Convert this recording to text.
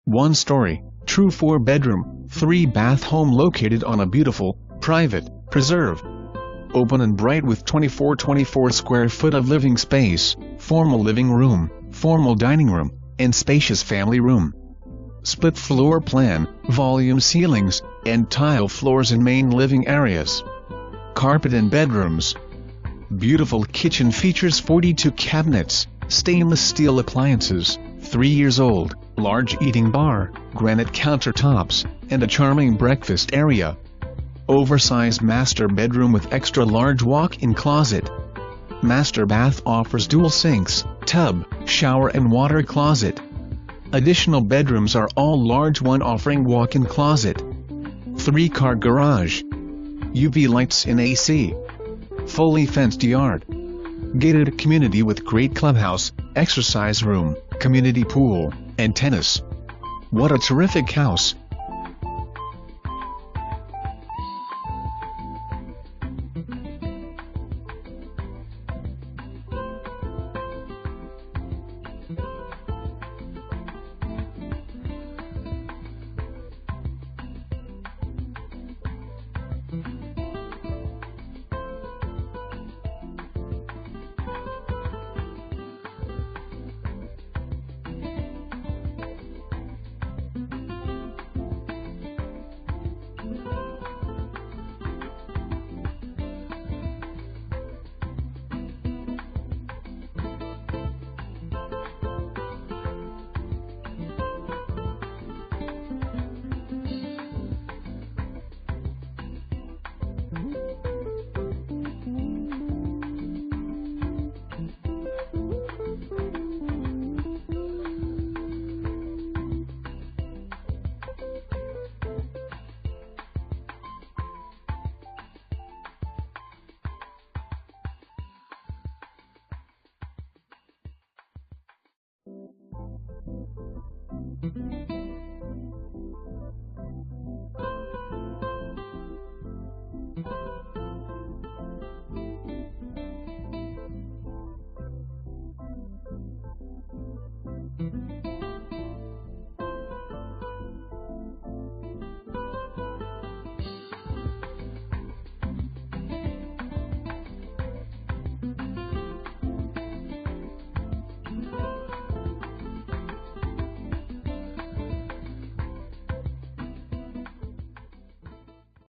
1-story, true 4-bedroom, 3-bath home located on a beautiful, private, preserve. Open and bright with 24 square foot of living space, formal living room, formal dining room, and spacious family room. Split floor plan, volume ceilings, and tile floors in main living areas. Carpet in bedrooms. Beautiful kitchen features 42 cabinets, stainless steel appliances, 3 years old, large eating bar, granite countertops, and a charming breakfast area. Oversized master bedroom with extra large walk-in closet. Master bath offers dual sinks, tub, shower and water closet. Additional bedrooms are all large, one offering walk-in closet. 3-car garage. UV lights in AC. Fully fenced yard. Gated community with great clubhouse, exercise room, community pool, and tennis. What a terrific house!